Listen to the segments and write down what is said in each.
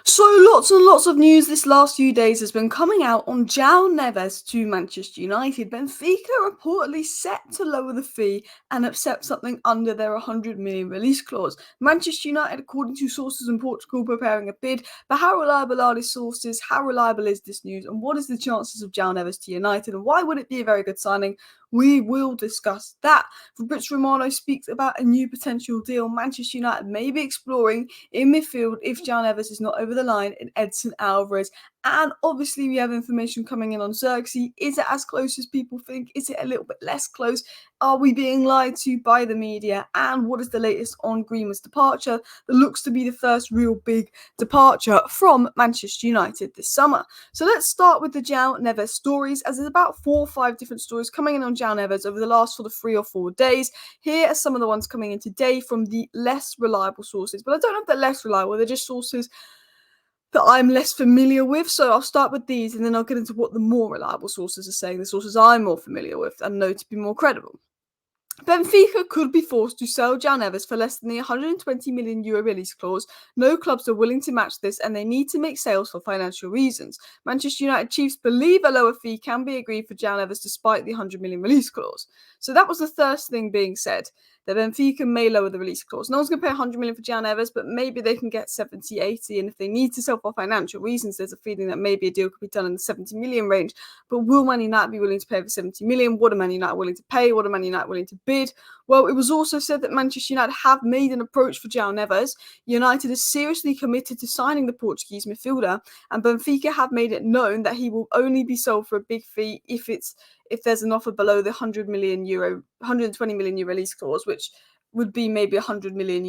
So lots and lots of news this last few days has been coming out on Joao Neves to Manchester United. Benfica reportedly set to lower the fee and accept something under their 100 million release clause. Manchester United, according to sources in Portugal, preparing a bid. But how reliable are these sources? How reliable is this news? And what is the chances of Joao Neves to United? And why would it be a very good signing? We will discuss that. Fabrizio Romano speaks about a new potential deal Manchester United may be exploring in midfield if Joao Neves is not over the line, in Edson Alvarez. And obviously we have information coming in on Zirkzee. Is it as close as people think? Is it a little bit less close? Are we being lied to by the media? And what is the latest on Greenwood's departure that looks to be the first real big departure from Manchester United this summer? So let's start with the Joao Neves stories, as there's about 4 or 5 different stories coming in on Joao Neves over the last sort of 3 or 4 days. Here are some of the ones coming in today from the less reliable sources, but I don't know if they're less reliable, they're just sources that I'm less familiar with. So I'll start with these and then I'll get into what the more reliable sources are saying, the sources I'm more familiar with and know to be more credible. Benfica could be forced to sell Joao Neves for less than the €120 million release clause. No clubs are willing to match this and they need to make sales for financial reasons. Manchester United chiefs believe a lower fee can be agreed for Joao Neves despite the €100 million release clause. So that was the first thing being said, that Benfica may lower the release clause. No one's going to pay €100 million for Joao Neves, but maybe they can get 70, 80, and if they need to sell for financial reasons, there's a feeling that maybe a deal could be done in the 70 million range. But will Man United be willing to pay for 70 million? What are Man United willing to pay? What are Man United willing to bid? Well, it was also said that Manchester United have made an approach for Joao Neves. United is seriously committed to signing the Portuguese midfielder, and Benfica have made it known that he will only be sold for a big fee if there's an offer below the €120 million release clause, which would be maybe €100 million,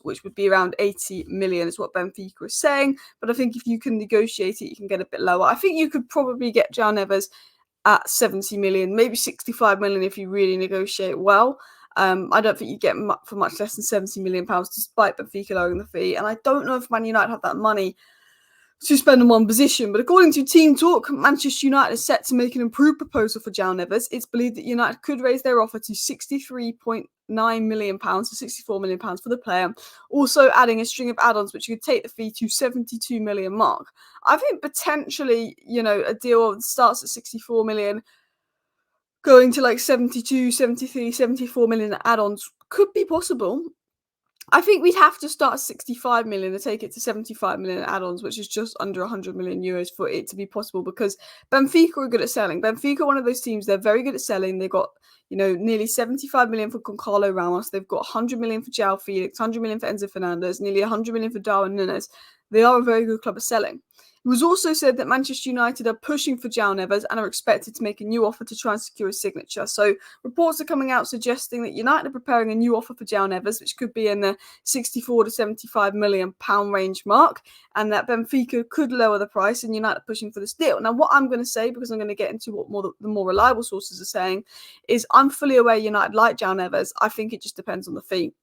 which would be around 80 million is what Benfica is saying. But I think if you can negotiate it, you can get a bit lower. I think you could probably get Joao Neves at 70 million, maybe 65 million if you really negotiate well. I don't think you get for much less than £70 million despite Benfica lowering the fee. And I don't know if Man United have that money to spend on one position, but according to Team Talk, Manchester United is set to make an improved proposal for Joao Neves. It's believed that United could raise their offer to £63.9 million to £64 million for the player, also adding a string of add-ons which could take the fee to £72 million mark. I think potentially, a deal that starts at £64 million, going to like 72, 73, 74 million add-ons could be possible. I think we'd have to start at 65 million to take it to 75 million add-ons, which is just under €100 million for it to be possible, because Benfica are good at selling. Benfica are one of those teams, they're very good at selling. They've got, nearly 75 million for Goncalo Ramos. They've got 100 million for Joao Felix, 100 million for Enzo Fernandez, nearly 100 million for Darwin Núñez. They are a very good club at selling. It was also said that Manchester United are pushing for Joao Neves and are expected to make a new offer to try and secure his signature. So reports are coming out suggesting that United are preparing a new offer for Joao Neves, which could be in the 64 to 75 million pound range mark, and that Benfica could lower the price and United are pushing for this deal. Now, what I'm going to say, because I'm going to get into what the more reliable sources are saying, is I'm fully aware United like Joao Neves. I think it just depends on the fee.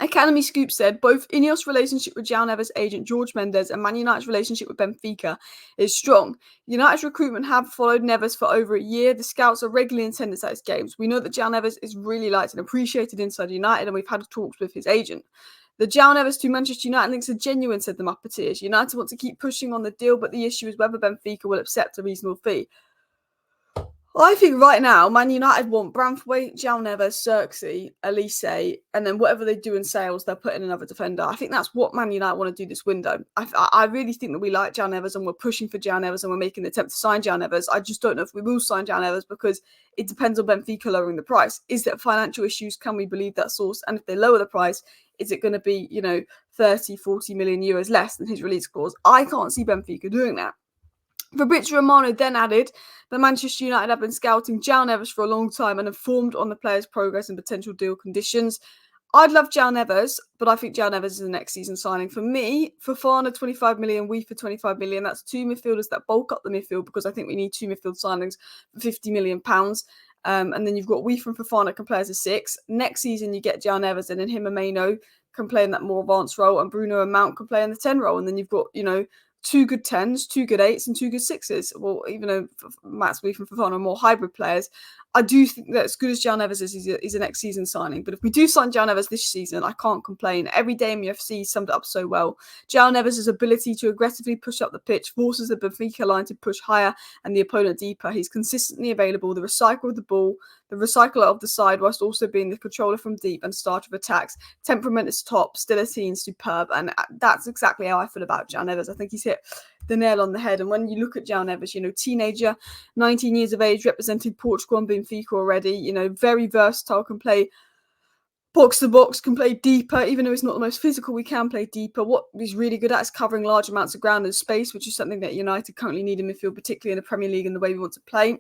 Academy Scoop said both Ineos' relationship with Joao Neves' agent George Mendes and Man United's relationship with Benfica is strong. United's recruitment have followed Neves for over a year. The scouts are regularly in attendance at his games. We know that Joao Neves is really liked and appreciated inside United, and we've had talks with his agent. The Joao Neves to Manchester United links are genuine, said the Musketeers. United want to keep pushing on the deal, but the issue is whether Benfica will accept a reasonable fee. I think right now, Man United want Branthwaite, Joao Neves, Zirkzee, Elise, and then whatever they do in sales, they'll put in another defender. I think that's what Man United want to do this window. I really think that we like Joao Neves and we're pushing for Joao Neves and we're making an attempt to sign Joao Neves. I just don't know if we will sign Joao Neves because it depends on Benfica lowering the price. Is there financial issues? Can we believe that source? And if they lower the price, is it going to be, 30, 40 million euros less than his release clause? I can't see Benfica doing that. Fabrizio Romano then added that Manchester United have been scouting Joao Neves for a long time and informed on the player's progress and potential deal conditions. I'd love Joao Neves, but I think Joao Neves is the next season signing. For me, Fofana 25 million, we for 25 million. That's 2 midfielders that bulk up the midfield, because I think we need 2 midfield signings for £50 million. And then you've got we from Fofana can play as a 6. Next season, you get Joao Neves and then him and Maino can play in that more advanced role, and Bruno and Mount can play in the 10 role. And then you've got, 2 good 10s, 2 good 8s, and 2 good 6s. Well, even though Max Wee from Fofana are more hybrid players, I do think that as good as Joao Neves is, he's a next season signing. But if we do sign Joao Neves this season, I can't complain. Every day in UFC summed it up so well. Joao Neves' ability to aggressively push up the pitch forces the Benfica line to push higher and the opponent deeper. He's consistently available, the recycler of the ball, the recycler of the side, whilst also being the controller from deep and starter of attacks. Temperament is top, stability and superb. And that's exactly how I feel about Joao Neves. I think he's hit the nail on the head. And when you look at Joao Neves, teenager, 19 years of age, represented Portugal and Benfica already, very versatile, can play box to box, can play deeper. Even though he's not the most physical, we can play deeper. What he's really good at is covering large amounts of ground and space, which is something that United currently need in midfield, particularly in the Premier League and the way we want to play.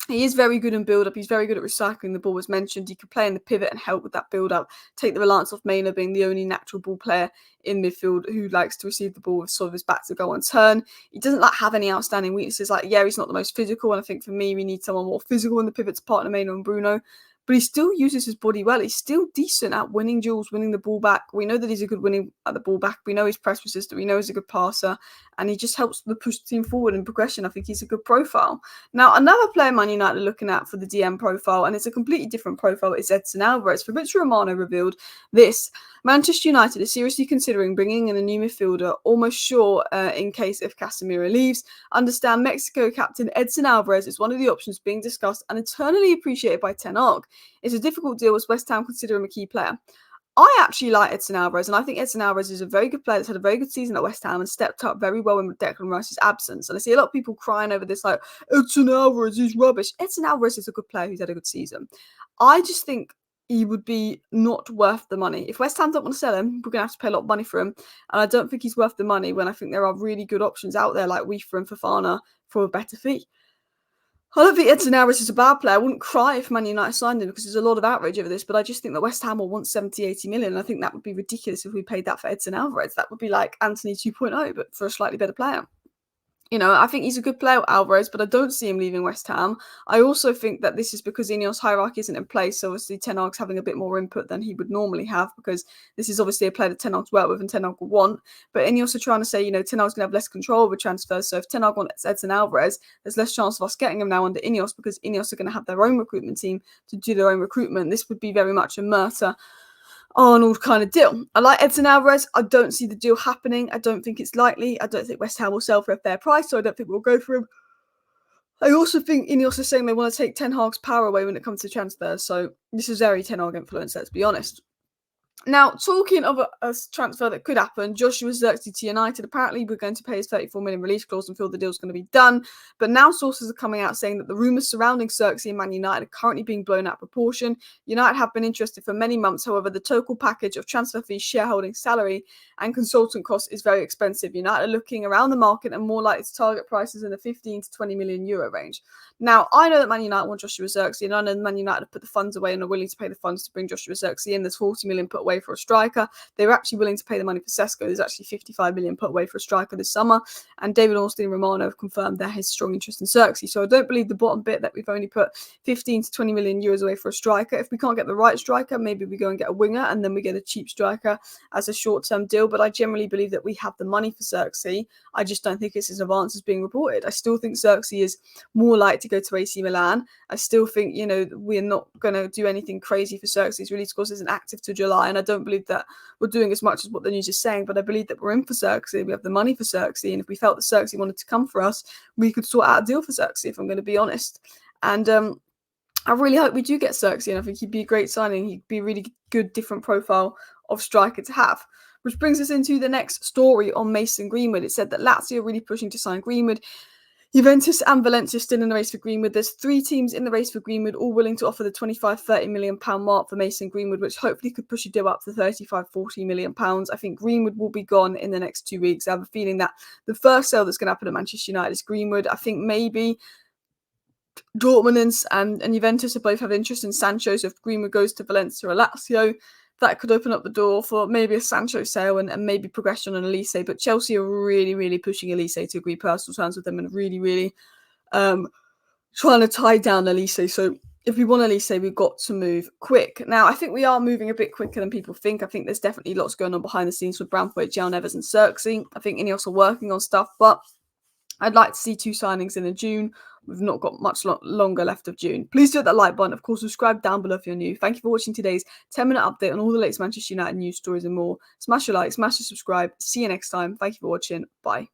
He is very good in build-up. He's very good at recycling the ball, as mentioned. He could play in the pivot and help with that build-up, take the reliance off Maynard being the only natural ball player in midfield who likes to receive the ball with sort of his back to go on turn. He doesn't have any outstanding weaknesses. He's not the most physical, and I think for me, we need someone more physical in the pivot to partner Maynard and Bruno. But he still uses his body well. He's still decent at winning duels, winning the ball back. We know that he's a good winning at the ball back. We know he's press resistant. We know he's a good passer. And he just helps push the team forward in progression. I think he's a good profile. Now, another player Man United are looking at for the DM profile, and it's a completely different profile, is Edson Alvarez. For which Romano revealed this: Manchester United is seriously considering bringing in a new midfielder, almost sure in case if Casemiro leaves. Understand Mexico captain Edson Alvarez is one of the options being discussed and eternally appreciated by Ten Hag. It's a difficult deal as West Ham consider him a key player. I actually like Edson Alvarez, and I think Edson Alvarez is a very good player that's had a very good season at West Ham and stepped up very well in Declan Rice's absence. And I see a lot of people crying over this, Edson Alvarez is rubbish. Edson Alvarez is a good player who's had a good season. I just think he would be not worth the money. If West Ham don't want to sell him, we're going to have to pay a lot of money for him. And I don't think he's worth the money when I think there are really good options out there like Weaver and Fofana for a better fee. I don't think Edson Alvarez is a bad player. I wouldn't cry if Man United signed him because there's a lot of outrage over this, but I just think that West Ham will want 70, 80 million. And I think that would be ridiculous if we paid that for Edson Alvarez. That would be like Anthony 2.0, but for a slightly better player. I think he's a good player, Alvarez, but I don't see him leaving West Ham. I also think that this is because Ineos' hierarchy isn't in place, so obviously Ten Hag's having a bit more input than he would normally have, because this is obviously a player that Ten Hag's worked with and Ten Hag will want. But Ineos are trying to say, Ten Hag's going to have less control over transfers, so if Ten Hag wants Edson Alvarez, there's less chance of us getting him now under Ineos, because Ineos are going to have their own recruitment team to do their own recruitment. This would be very much a Murta Arnold kind of deal. I like Edson Alvarez. I don't see the deal happening. I don't think it's likely. I don't think West Ham will sell for a fair price, so I don't think we'll go for him. I also think Ineos is saying they want to take Ten Hag's power away when it comes to transfers, so this is very Ten Hag influence, let's be honest. Now, talking of a transfer that could happen, Joshua Zirkzee to United. Apparently, we're going to pay his 34 million release clause and feel the deal's going to be done. But now sources are coming out saying that the rumours surrounding Zirkzee and Man United are currently being blown out of proportion. United have been interested for many months. However, the total package of transfer fees, shareholding, salary and consultant costs is very expensive. United are looking around the market and more likely to target prices in the 15 to 20 million euro range. Now, I know that Man United want Joshua Zirkzee, and I know that Man United have put the funds away and are willing to pay the funds to bring Joshua Zirkzee in. There's 40 million put away for a striker. They were actually willing to pay the money for Sesko. There's actually 55 million put away for a striker this summer. And David Ornstein and Romano have confirmed there is strong interest in Zirkzee. So I don't believe the bottom bit that we've only put 15 to 20 million euros away for a striker. If we can't get the right striker, maybe we go and get a winger and then we get a cheap striker as a short-term deal. But I generally believe that we have the money for Zirkzee. I just don't think it's as advanced as being reported. I still think Zirkzee is more likely to go to AC Milan. I still think, we're not going to do anything crazy for Zirkzee's release clause isn't active to July, and I don't believe that we're doing as much as what the news is saying, but I believe that we're in for Zirkzee. We have the money for Zirkzee, and if we felt that Zirkzee wanted to come for us, we could sort out a deal for Zirkzee, if I'm going to be honest. And I really hope we do get Zirkzee, and I think he'd be a great signing. He'd be a really good, different profile of striker to have. Which brings us into the next story on Mason Greenwood. It said that Lazio are really pushing to sign Greenwood. Juventus and Valencia still in the race for Greenwood. There's 3 teams in the race for Greenwood, all willing to offer the £25-30 million mark for Mason Greenwood, which hopefully could push a deal up to £35-40 million. I think Greenwood will be gone in the next 2 weeks. I have a feeling that the first sale that's going to happen at Manchester United is Greenwood. I think maybe Dortmund and Juventus both have interest in Sancho, so if Greenwood goes to Valencia or Lazio, that could open up the door for maybe a Sancho sale and maybe progression on Elise. But Chelsea are really, really pushing Elise to agree personal terms with them and really, really trying to tie down Elise. So if we want Elise, we've got to move quick. Now, I think we are moving a bit quicker than people think. I think there's definitely lots going on behind the scenes with Branthwaite, Joao Neves and Zirkzee. I think Ineos are working on stuff, but I'd like to see 2 signings in June, we've not got much longer left of June. Please do hit that like button. Of course, subscribe down below if you're new. Thank you for watching today's 10-minute update on all the latest Manchester United news stories and more. Smash a like, smash a subscribe. See you next time. Thank you for watching. Bye.